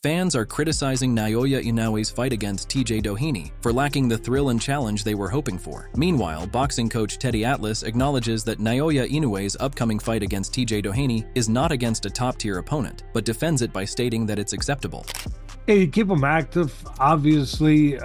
Fans are criticizing Naoya Inoue's fight against TJ Doheny for lacking the thrill and challenge they were hoping for. Meanwhile, boxing coach Teddy Atlas acknowledges that Naoya Inoue's upcoming fight against TJ Doheny is not against a top-tier opponent, but defends it by stating that it's acceptable. Yeah, you keep him active. Obviously,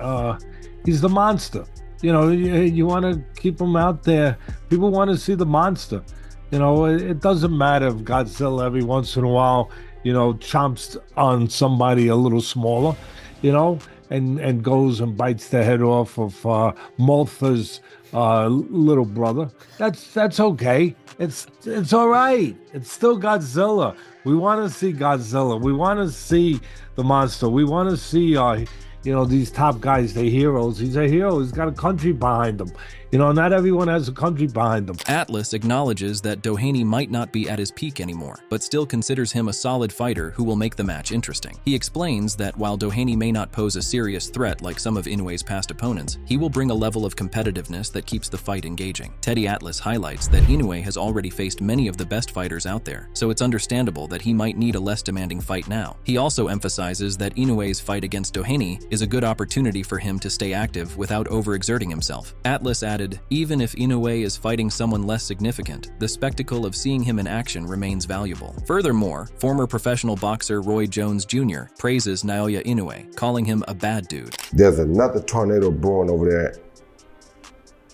he's the monster. You know, you want to keep him out there. People want to see the monster. You know, it doesn't matter if Godzilla every once in a while, you know, chomps on somebody a little smaller, you know, and goes and bites the head off of Maltha's little brother. That's okay. It's all right. It's still Godzilla. We want to see Godzilla. We want to see the monster. We want to see, you know, these top guys, they're heroes. He's a hero. He's got a country behind him. You know, not everyone has a country behind them. Atlas acknowledges that Doheny might not be at his peak anymore, but still considers him a solid fighter who will make the match interesting. He explains that while Doheny may not pose a serious threat like some of Inoue's past opponents, he will bring a level of competitiveness that keeps the fight engaging. Teddy Atlas highlights that Inoue has already faced many of the best fighters out there, so it's understandable that he might need a less demanding fight now. He also emphasizes that Inoue's fight against Doheny is a good opportunity for him to stay active without overexerting himself. Atlas added, even if Inoue is fighting someone less significant, the spectacle of seeing him in action remains valuable. Furthermore, former professional boxer Roy Jones Jr. praises Naoya Inoue, calling him a bad dude. There's another tornado brewing over there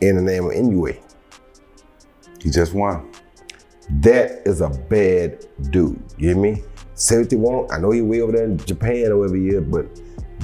in the name of Inoue. He just won. That is a bad dude, you hear me? Say what you want, I know he way over there in Japan or whatever he is, but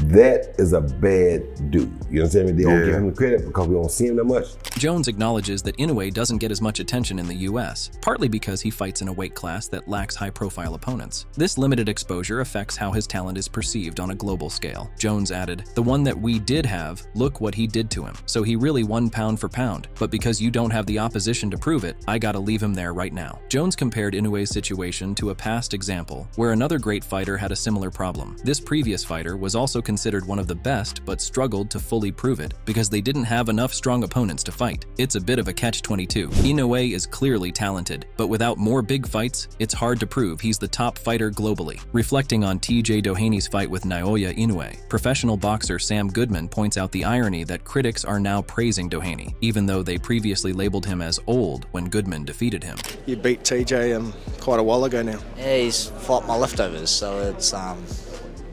that is a bad dude. You understand me? They don't give him the credit because we don't see him that much. Jones acknowledges that Inoue doesn't get as much attention in the US, partly because he fights in a weight class that lacks high-profile opponents. This limited exposure affects how his talent is perceived on a global scale. Jones added, "The one that we did have, look what he did to him. So he really won pound for pound, but because you don't have the opposition to prove it, I gotta leave him there right now." Jones compared Inoue's situation to a past example where another great fighter had a similar problem. This previous fighter was also considered one of the best but struggled to fully prove it because they didn't have enough strong opponents to fight. It's a bit of a catch-22. Inoue is clearly talented, but without more big fights, it's hard to prove he's the top fighter globally. Reflecting on TJ Doheny's fight with Naoya Inoue, professional boxer Sam Goodman points out the irony that critics are now praising Doheny, even though they previously labeled him as old when Goodman defeated him. You beat TJ quite a while ago now. Yeah, he's fought my leftovers, so it's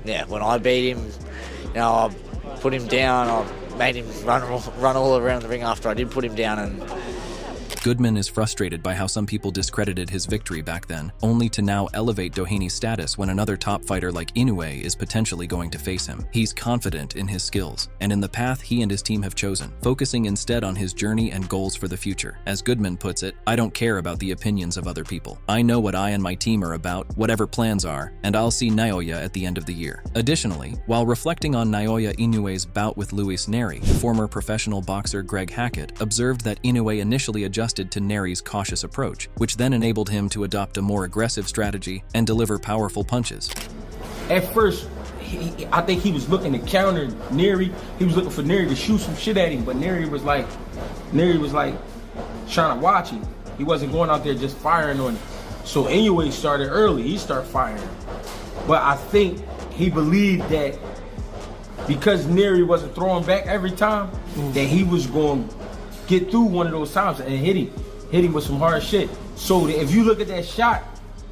yeah, when I beat him, you know, I put him down, I made him run all around the ring after I did put him down. And Goodman is frustrated by how some people discredited his victory back then, only to now elevate Doheny's status when another top fighter like Inoue is potentially going to face him. He's confident in his skills and in the path he and his team have chosen, focusing instead on his journey and goals for the future. As Goodman puts it, "I don't care about the opinions of other people. I know what I and my team are about, whatever plans are, and I'll see Naoya at the end of the year." Additionally, while reflecting on Naoya Inoue's bout with Luis Neri, former professional boxer Greg Hackett observed that Inoue initially adjusted to Neri's cautious approach, which then enabled him to adopt a more aggressive strategy and deliver powerful punches. At first, I think he was looking to counter Neri. He was looking for Neri to shoot some shit at him, but Neri was like trying to watch him. He wasn't going out there just firing on him. So Inoue started early. He started firing. But I think he believed that because Neri wasn't throwing back every time, that he was going to get through one of those times and hit him with some hard shit. So if you look at that shot,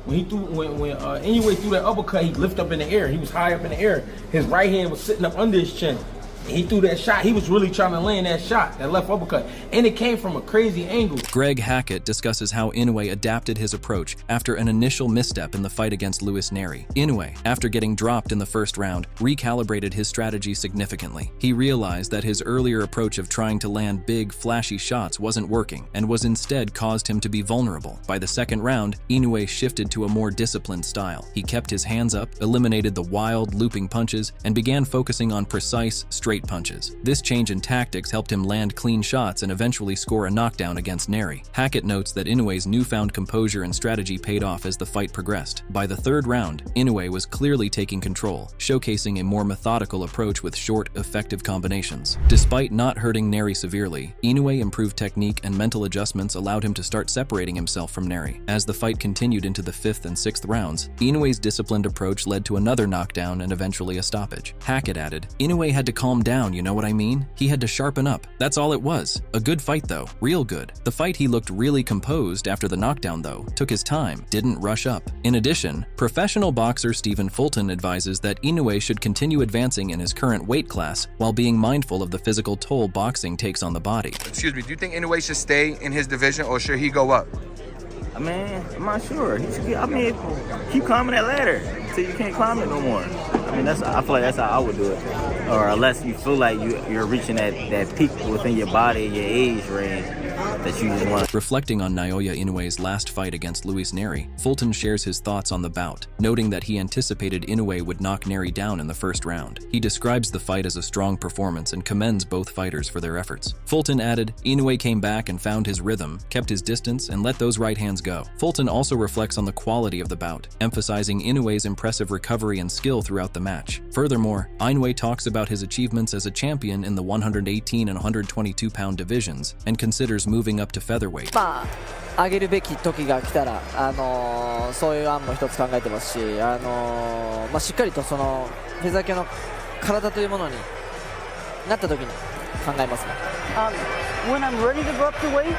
when Inoue threw that uppercut, he lifted up in the air. He was high up in the air. His right hand was sitting up under his chin. He threw that shot. He was really trying to land that shot, that left uppercut. And it came from a crazy angle. Greg Hackett discusses how Inoue adapted his approach after an initial misstep in the fight against Luis Neri. Inoue, after getting dropped in the first round, recalibrated his strategy significantly. He realized that his earlier approach of trying to land big, flashy shots wasn't working and was instead caused him to be vulnerable. By the second round, Inoue shifted to a more disciplined style. He kept his hands up, eliminated the wild, looping punches, and began focusing on precise, straight straight punches. This change in tactics helped him land clean shots and eventually score a knockdown against Neri. Hackett notes that Inoue's newfound composure and strategy paid off as the fight progressed. By the third round, Inoue was clearly taking control, showcasing a more methodical approach with short, effective combinations. Despite not hurting Neri severely, Inoue improved technique and mental adjustments allowed him to start separating himself from Neri. As the fight continued into the 5th and 6th rounds, Inoue's disciplined approach led to another knockdown and eventually a stoppage. Hackett added, "Inoue had to calm down, you know what I mean? He had to sharpen up. That's all it was. A good fight though, real good. The fight he looked really composed after the knockdown though, took his time, didn't rush up." In addition, professional boxer Stephen Fulton advises that Inoue should continue advancing in his current weight class while being mindful of the physical toll boxing takes on the body. Excuse me, do you think Inoue should stay in his division or should he go up? I mean, I'm not sure. Keep climbing that ladder until you can't climb it no more. I mean, I feel like that's how I would do it. Or unless you feel like you're reaching that peak within your body and your age range that you just want. Reflecting on Naoya Inoue's last fight against Luis Neri, Fulton shares his thoughts on the bout, noting that he anticipated Inoue would knock Neri down in the first round. He describes the fight as a strong performance and commends both fighters for their efforts. Fulton added, "Inoue came back and found his rhythm, kept his distance, and let those right hands go." Fulton also reflects on the quality of the bout, emphasizing Inoue's impressive recovery and skill throughout the match. Furthermore, Inoue talks about his achievements as a champion in the 118 and 122-pound divisions and considers moving up to featherweight. 上げるべき時が来たら、そういう案も一つ考えてますし、しっかりとそのフェザー級の体というものになった時に考えますね。When I'm ready to go up to weight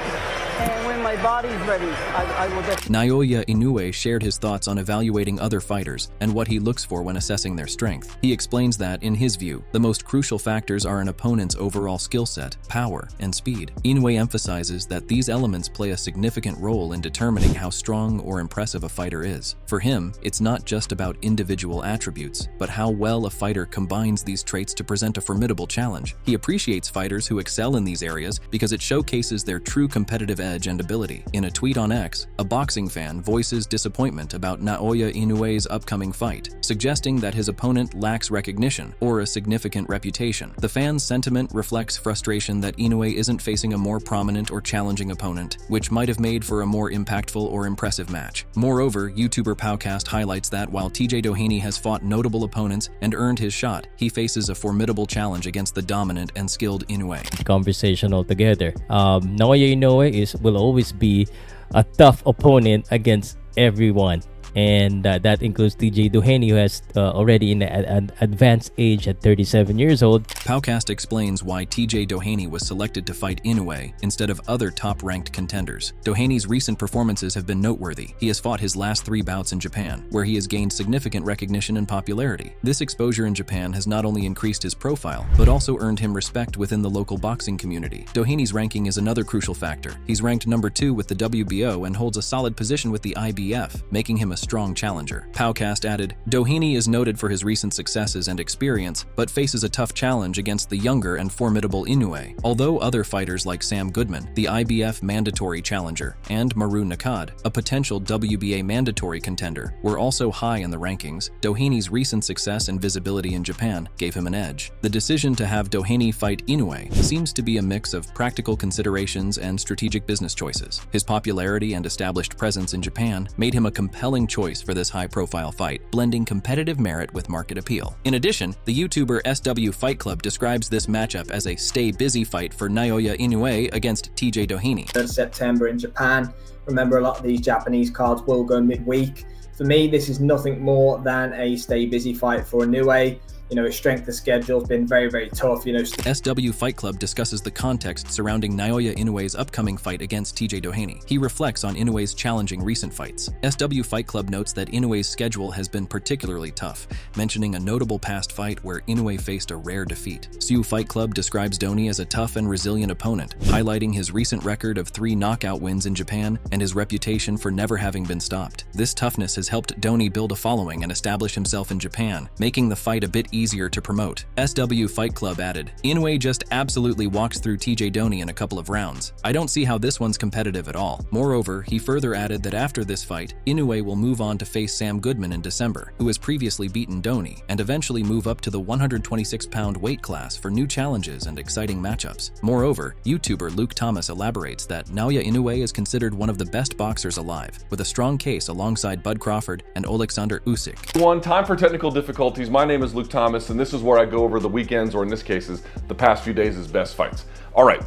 and when my body's ready, I will definitely. Naoya Inoue shared his thoughts on evaluating other fighters and what he looks for when assessing their strength. He explains that, in his view, the most crucial factors are an opponent's overall skill set, power, and speed. Inoue emphasizes that these elements play a significant role in determining how strong or impressive a fighter is. For him, it's not just about individual attributes, but how well a fighter combines these traits to present a formidable challenge. He appreciates fighters who excel in these areas because it showcases their true competitive edge and ability. In a tweet on X, a boxing fan voices disappointment about Naoya Inoue's upcoming fight, suggesting that his opponent lacks recognition or a significant reputation. The fan's sentiment reflects frustration that Inoue isn't facing a more prominent or challenging opponent, which might have made for a more impactful or impressive match. Moreover, YouTuber Powcast highlights that while TJ Doheny has fought notable opponents and earned his shot, he faces a formidable challenge against the dominant and skilled Inoue. Conversation altogether. Naoya Inoue will always be a tough opponent against everyone. And that includes TJ Doheny, who has already in an advanced age at 37 years old. Powcast explains why TJ Doheny was selected to fight Inoue instead of other top-ranked contenders. Doheny's recent performances have been noteworthy. He has fought his last 3 bouts in Japan, where he has gained significant recognition and popularity. This exposure in Japan has not only increased his profile, but also earned him respect within the local boxing community. Doheny's ranking is another crucial factor. He's ranked number 2 with the WBO and holds a solid position with the IBF, making him a strong challenger. Powcast added, "Doheny is noted for his recent successes and experience, but faces a tough challenge against the younger and formidable Inoue. Although other fighters like Sam Goodman, the IBF mandatory challenger, and Maru Nakad, a potential WBA mandatory contender, were also high in the rankings, Doheny's recent success and visibility in Japan gave him an edge." The decision to have Doheny fight Inoue seems to be a mix of practical considerations and strategic business choices. His popularity and established presence in Japan made him a compelling choice for this high-profile fight, blending competitive merit with market appeal. In addition, the YouTuber SW Fight Club describes this matchup as a stay-busy fight for Naoya Inoue against TJ Doheny. September in Japan. Remember, a lot of these Japanese cards will go midweek. For me, this is nothing more than a stay-busy fight for Inoue. His strength of schedule has been very, very tough. SW Fight Club discusses the context surrounding Naoya Inoue's upcoming fight against TJ Doheny. He reflects on Inoue's challenging recent fights. SW Fight Club notes that Inoue's schedule has been particularly tough, mentioning a notable past fight where Inoue faced a rare defeat. SW Fight Club describes Doheny as a tough and resilient opponent, highlighting his recent record of 3 knockout wins in Japan and his reputation for never having been stopped. This toughness has helped Doheny build a following and establish himself in Japan, making the fight a bit easier easier to promote. SW Fight Club added, Inoue just absolutely walks through TJ Doheny in a couple of rounds. I don't see how this one's competitive at all. Moreover, he further added that after this fight, Inoue will move on to face Sam Goodman in December, who has previously beaten Doheny, and eventually move up to the 126-pound weight class for new challenges and exciting matchups. Moreover, YouTuber Luke Thomas elaborates that Naoya Inoue is considered one of the best boxers alive, with a strong case alongside Bud Crawford and Alexander Usyk. Time for technical difficulties. My name is Luke Thomas, and this is where I go over the weekends, or in this case, the past few days' best fights. All right.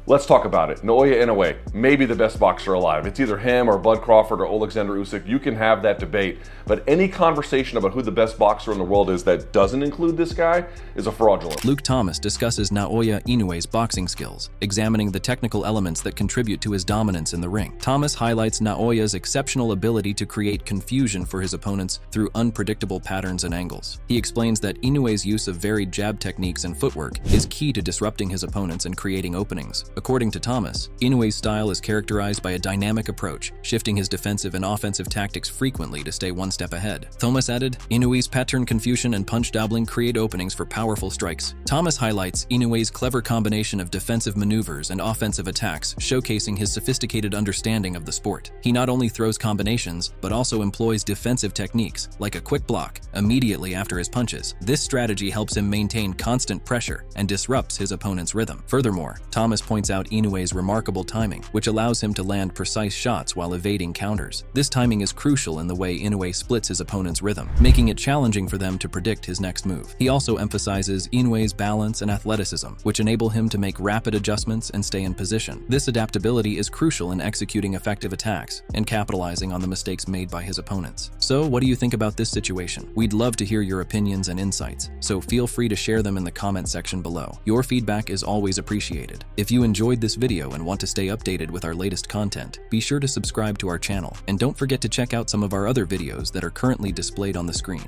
Let's talk about it. Naoya Inoue, maybe the best boxer alive. It's either him or Bud Crawford or Alexander Usyk. You can have that debate, but any conversation about who the best boxer in the world is that doesn't include this guy is a fraudulent. Luke Thomas discusses Naoya Inoue's boxing skills, examining the technical elements that contribute to his dominance in the ring. Thomas highlights Naoya's exceptional ability to create confusion for his opponents through unpredictable patterns and angles. He explains that Inoue's use of varied jab techniques and footwork is key to disrupting his opponents and creating openings. According to Thomas, Inoue's style is characterized by a dynamic approach, shifting his defensive and offensive tactics frequently to stay one step ahead. Thomas added, Inoue's pattern confusion and punch doubling create openings for powerful strikes. Thomas highlights Inoue's clever combination of defensive maneuvers and offensive attacks, showcasing his sophisticated understanding of the sport. He not only throws combinations, but also employs defensive techniques, like a quick block, immediately after his punches. This strategy helps him maintain constant pressure and disrupts his opponent's rhythm. Furthermore, Thomas points out Inoue's remarkable timing, which allows him to land precise shots while evading counters. This timing is crucial in the way Inoue splits his opponent's rhythm, making it challenging for them to predict his next move. He also emphasizes Inoue's balance and athleticism, which enable him to make rapid adjustments and stay in position. This adaptability is crucial in executing effective attacks and capitalizing on the mistakes made by his opponents. So, what do you think about this situation? We'd love to hear your opinions and insights, so feel free to share them in the comment section below. Your feedback is always appreciated. If you enjoyed this video and want to stay updated with our latest content, be sure to subscribe to our channel, and don't forget to check out some of our other videos that are currently displayed on the screen.